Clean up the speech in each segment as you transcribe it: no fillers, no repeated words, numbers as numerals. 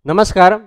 नमस्कार।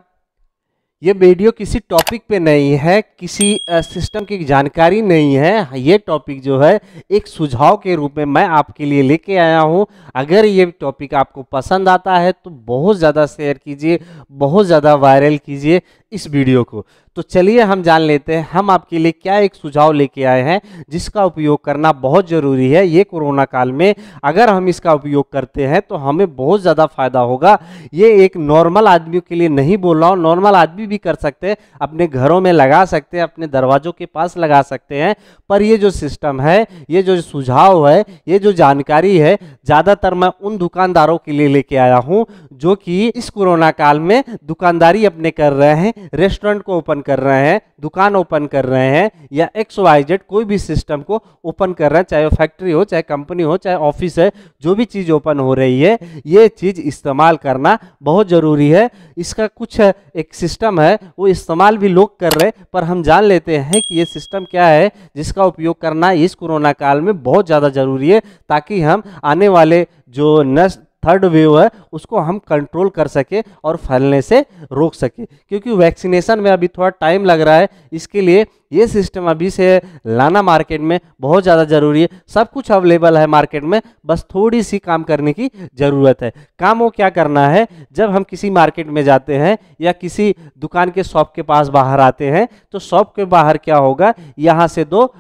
ये वीडियो किसी टॉपिक पे नहीं है, किसी सिस्टम की जानकारी नहीं है। ये टॉपिक जो है एक सुझाव के रूप में मैं आपके लिए लेके आया हूँ। अगर ये टॉपिक आपको पसंद आता है तो बहुत ज़्यादा शेयर कीजिए, बहुत ज़्यादा वायरल कीजिए इस वीडियो को। तो चलिए हम जान लेते हैं हम आपके लिए क्या एक सुझाव लेके आए हैं जिसका उपयोग करना बहुत ज़रूरी है। ये कोरोना काल में अगर हम इसका उपयोग करते हैं तो हमें बहुत ज़्यादा फायदा होगा। ये एक नॉर्मल आदमी के लिए नहीं बोल रहा हूँ, नॉर्मल आदमी भी कर सकते हैं, अपने घरों में लगा सकते हैं, अपने दरवाजों के पास लगा सकते हैं। पर ये जो सिस्टम है, ये जो सुझाव है, ये जो जानकारी है, ज़्यादातर मैं उन दुकानदारों के लिए लेके आया हूँ जो कि इस कोरोना काल में दुकानदारी अपने कर रहे हैं, रेस्टोरेंट को ओपन कर रहे हैं, दुकान ओपन कर रहे हैं, या XYZ कोई भी सिस्टम को ओपन कर रहे हैं, चाहे वो फैक्ट्री हो, चाहे कंपनी हो, चाहे ऑफिस है, जो भी चीज़ ओपन हो रही है, ये चीज़ इस्तेमाल करना बहुत ज़रूरी है। इसका कुछ एक सिस्टम है, वो इस्तेमाल भी लोग कर रहे हैं, पर हम जान लेते हैं कि ये सिस्टम क्या है जिसका उपयोग करना इस कोरोना काल में बहुत ज़्यादा ज़रूरी है, ताकि हम आने वाले जो नेक्स्ट थर्ड वेव है उसको हम कंट्रोल कर सके और फैलने से रोक सके। क्योंकि वैक्सीनेशन में अभी थोड़ा टाइम लग रहा है, इसके लिए ये सिस्टम अभी से लाना मार्केट में बहुत ज़्यादा ज़रूरी है। सब कुछ अवेलेबल है मार्केट में, बस थोड़ी सी काम करने की ज़रूरत है। काम वो क्या करना है, जब हम किसी मार्केट में जाते हैं या किसी दुकान के शॉप के पास बाहर आते हैं तो शॉप के बाहर क्या होगा, यहाँ से दो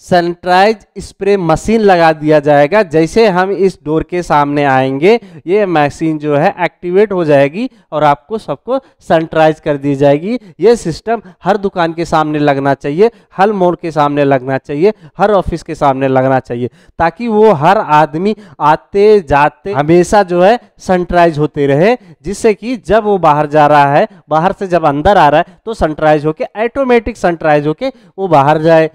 सैनिटाइज स्प्रे मशीन लगा दिया जाएगा। जैसे हम इस डोर के सामने आएंगे, ये मशीन जो है एक्टिवेट हो जाएगी और आपको सबको सैनिटाइज कर दी जाएगी। ये सिस्टम हर दुकान के सामने लगना चाहिए, हर मोड़ के सामने लगना चाहिए, हर ऑफिस के सामने लगना चाहिए, ताकि वो हर आदमी आते जाते हमेशा जो है सैनिटाइज होते रहे, जिससे कि जब वो बाहर जा रहा है, बाहर से जब अंदर आ रहा है तो सैनिटाइज होके ऑटोमेटिक सैनिटाइज होके वो बाहर जाए,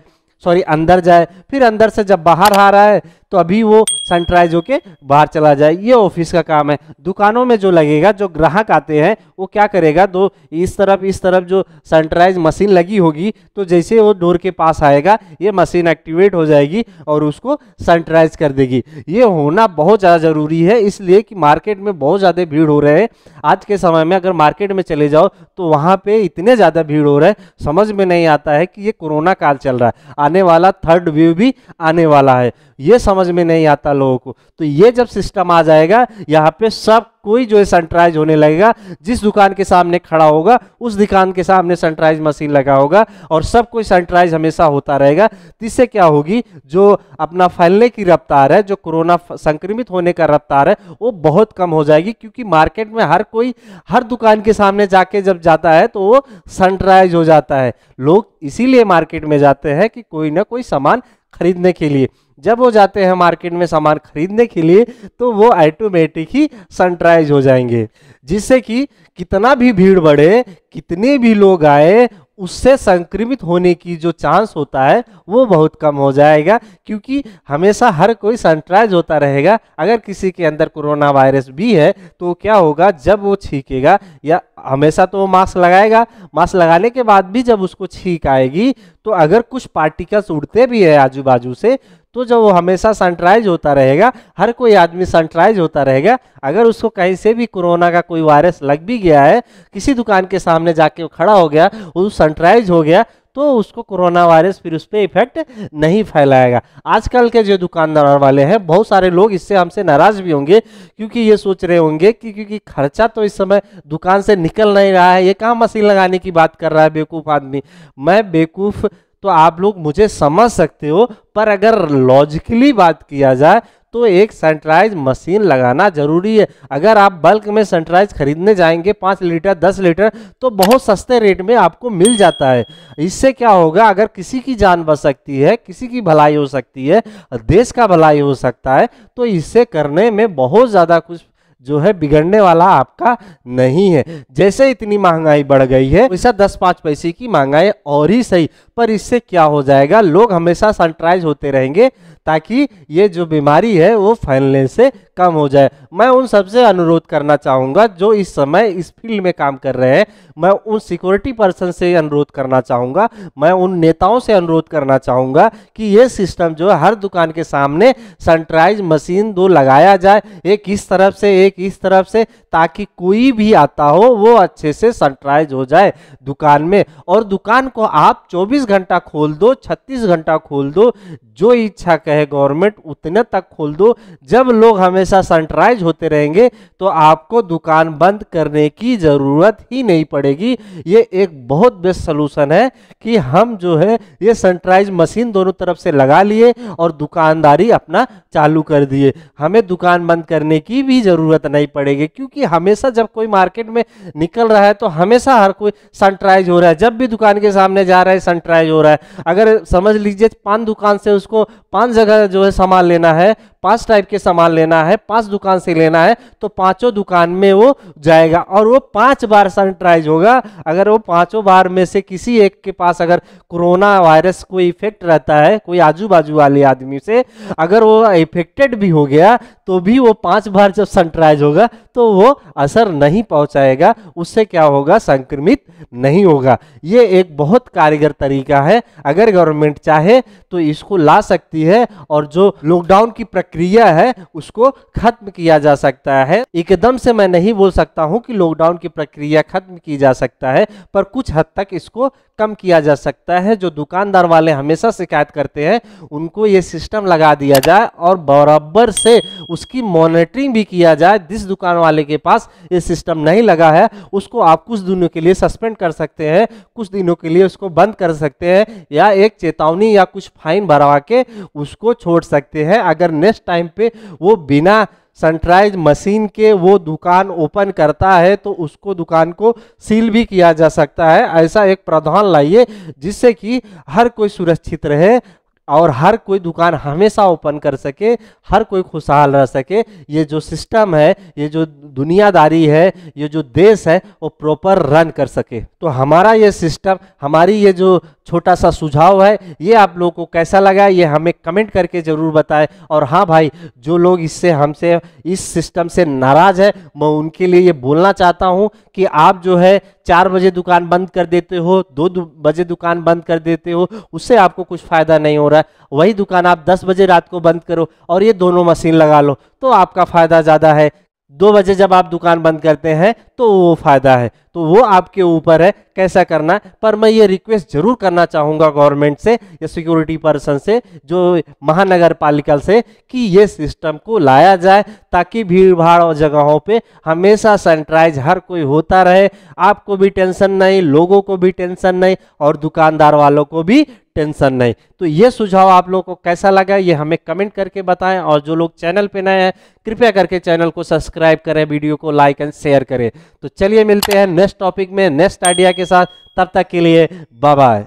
अंदर जाए, फिर अंदर से जब बाहर आ रहा है तो अभी वो सैनिटाइज होके बाहर चला जाए। ये ऑफिस का काम है। दुकानों में जो लगेगा, जो ग्राहक आते हैं वो क्या करेगा, दो इस तरफ जो सैनिटाइज मशीन लगी होगी, तो जैसे वो डोर के पास आएगा ये मशीन एक्टिवेट हो जाएगी और उसको सैनिटाइज कर देगी। ये होना बहुत ज़्यादा ज़रूरी है, इसलिए कि मार्केट में बहुत ज़्यादा भीड़ हो रहे हैं। आज के समय में अगर मार्केट में चले जाओ तो वहाँ पे इतने ज़्यादा भीड़ हो रहा है, समझ में नहीं आता है कि ये कोरोना काल चल रहा है, आने वाला थर्ड वेव भी आने वाला है, ये समझ में नहीं आता लोगों को। तो ये जब सिस्टम आ जाएगा, यहाँ पे सब कोई जो है सैनिटाइज होने लगेगा। जिस दुकान के सामने खड़ा होगा उस दुकान के सामने सैनिटाइज मशीन लगा होगा और सब कोई सैनिटाइज हमेशा होता रहेगा। इससे क्या होगी, जो अपना फैलने की रफ्तार है, जो कोरोना संक्रमित होने का रफ्तार है, वो बहुत कम हो जाएगी। क्योंकि मार्केट में हर कोई हर दुकान के सामने जाके जब जाता है तो वो सैनिटाइज हो जाता है। लोग इसीलिए मार्केट में जाते हैं कि कोई ना कोई सामान खरीदने के लिए। जब वो जाते हैं मार्केट में सामान खरीदने के लिए तो वो ऑटोमेटिक ही सैनिटाइज हो जाएंगे, जिससे कि कितना भी भीड़ बढ़े, कितने भी लोग आए, उससे संक्रमित होने की जो चांस होता है वो बहुत कम हो जाएगा। क्योंकि हमेशा हर कोई सैनिटाइज होता रहेगा। अगर किसी के अंदर कोरोना वायरस भी है तो क्या होगा, जब वो छींकेगा, या हमेशा तो वो मास्क लगाएगा, मास्क लगाने के बाद भी जब उसको छींक आएगी तो अगर कुछ पार्टिकल्स उड़ते भी है आजू बाजू से, तो जब वो हमेशा सैनिटाइज होता रहेगा, हर कोई आदमी सैनिटाइज होता रहेगा, अगर उसको कहीं से भी कोरोना का कोई वायरस लग भी गया है, किसी दुकान के सामने जाके वो खड़ा हो गया, वो सैनिटाइज हो गया, तो उसको कोरोना वायरस फिर उस पर इफेक्ट नहीं फैलाएगा। आजकल के जो दुकानदार वाले हैं, बहुत सारे लोग इससे हमसे नाराज भी होंगे, क्योंकि ये सोच रहे होंगे कि क्योंकि खर्चा तो इस समय दुकान से निकल नहीं रहा है, ये कहाँ मशीन लगाने की बात कर रहा है बेवकूफ़ आदमी। मैं बेवकूफ़ तो आप लोग मुझे समझ सकते हो, पर अगर लॉजिकली बात किया जाए तो एक सैनिटाइज मशीन लगाना जरूरी है। अगर आप बल्क में सैनिटाइज खरीदने जाएंगे 5 लीटर 10 लीटर तो बहुत सस्ते रेट में आपको मिल जाता है। इससे क्या होगा, अगर किसी की जान बच सकती है, किसी की भलाई हो सकती है, देश का भलाई हो सकता है, तो इससे करने में बहुत ज़्यादा कुछ जो है बिगड़ने वाला आपका नहीं है। जैसे इतनी महंगाई बढ़ गई है वैसा 10-5 पैसे की महंगाई और ही सही, पर इससे क्या हो जाएगा, लोग हमेशा सैनिटाइज होते रहेंगे ताकि ये जो बीमारी है वो फैलने से कम हो जाए। मैं उन सबसे अनुरोध करना चाहूँगा जो इस समय इस फील्ड में काम कर रहे हैं, मैं उन सिक्योरिटी पर्सन से अनुरोध करना चाहूँगा, मैं उन नेताओं से अनुरोध करना चाहूँगा कि ये सिस्टम जो है हर दुकान के सामने सैनिटाइज मशीन 2 लगाया जाए, एक इस तरफ से एक इस तरफ से, ताकि कोई भी आता हो वो अच्छे से सैनिटाइज हो जाए दुकान में। और दुकान को आप 24 घंटा खोल दो, 36 घंटा खोल दो, जो इच्छा कहे गवर्नमेंट उतने तक खोल दो। जब लोग हमेशा सैनिटाइज होते रहेंगे तो आपको दुकान बंद करने की जरूरत ही नहीं पड़ेगी। ये एक बहुत बेस्ट सलूशन है कि हम जो है ये सैनिटाइज मशीन दोनों तरफ से लगा लिए और दुकानदारी अपना चालू कर दिए। हमें दुकान बंद करने की भी जरूरत नहीं पड़ेगी, क्योंकि हमेशा जब कोई मार्केट में निकल रहा है तो हमेशा हर कोई सैनिटाइज हो रहा है। जब भी दुकान के सामने जा रहा है सैनिटाइज हो रहा है। अगर समझ लीजिए 5 दुकान से उसको 5 जगह जो है सामान लेना है, 5 टाइप के सामान लेना है, 5 दुकान से लेना है, तो पांचों दुकान में वो जाएगा और वो 5 बार सैनिटाइज होगा। अगर वो पांचों बार में से किसी एक के पास अगर कोरोना वायरस कोई इफेक्ट रहता है, कोई आजू बाजू वाले आदमी से अगर वो इफेक्टेड भी हो गया तो भी वो 5 बार जब सैनिटाइज होगा तो वो असर नहीं पहुंचाएगा, उससे क्या होगा, संक्रमित नहीं होगा। ये एक बहुत कारगर तरीका है। अगर गवर्नमेंट चाहे तो इसको ला सकती है और जो लॉकडाउन की प्रक्रिया है उसको खत्म किया जा सकता है। एकदम से मैं नहीं बोल सकता हूं कि लॉकडाउन की प्रक्रिया खत्म की जा सकता है, पर कुछ हद तक इसको कम किया जा सकता है। जो दुकानदार वाले हमेशा शिकायत करते हैं उनको ये सिस्टम लगा दिया जाए और बराबर से उसकी मॉनिटरिंग भी किया जाए। जिस दुकान वाले के पास ये सिस्टम नहीं लगा है उसको आप कुछ दिनों के लिए सस्पेंड कर सकते हैं, कुछ दिनों के लिए उसको बंद कर सकते हैं, या एक चेतावनी या कुछ फाइन भरवा के उसको छोड़ सकते हैं। अगर नेक्स्ट टाइम पे वो बिना सैनिटाइज मशीन के वो दुकान ओपन करता है तो उसको दुकान को सील भी किया जा सकता है। ऐसा एक प्रावधान लाइए जिससे कि हर कोई सुरक्षित रहे और हर कोई दुकान हमेशा ओपन कर सके, हर कोई खुशहाल रह सके। ये जो सिस्टम है, ये जो दुनियादारी है, ये जो देश है वो प्रॉपर रन कर सके। तो हमारा ये सिस्टम, हमारी ये जो छोटा सा सुझाव है, ये आप लोगों को कैसा लगा ये हमें कमेंट करके जरूर बताएं। और हाँ भाई, जो लोग इससे हमसे इस सिस्टम से नाराज है मैं उनके लिए ये बोलना चाहता हूँ कि आप जो है 4 बजे दुकान बंद कर देते हो, 2 बजे दुकान बंद कर देते हो, उससे आपको कुछ फायदा नहीं हो रहा है। वही दुकान आप 10 बजे रात को बंद करो और ये दोनों मशीन लगा लो तो आपका फायदा ज्यादा है। 2 बजे जब आप दुकान बंद करते हैं तो वो फायदा है। तो वो आपके ऊपर है कैसा करना है। पर मैं ये रिक्वेस्ट जरूर करना चाहूँगा गवर्नमेंट से या सिक्योरिटी पर्सन से, जो महानगर पालिका से, कि ये सिस्टम को लाया जाए ताकि भीड़ भाड़ और जगहों पे हमेशा सैनिटाइज हर कोई होता रहे। आपको भी टेंशन नहीं, लोगों को भी टेंशन नहीं और दुकानदार वालों को भी टेंशन नहीं। तो ये सुझाव आप लोगों को कैसा लगा ये हमें कमेंट करके बताएं। और जो लोग चैनल पे नए हैं कृपया करके चैनल को सब्सक्राइब करें, वीडियो को लाइक एंड शेयर करें। तो चलिए मिलते हैं नेक्स्ट टॉपिक में नेक्स्ट आइडिया के साथ। तब तक के लिए बाय बाय।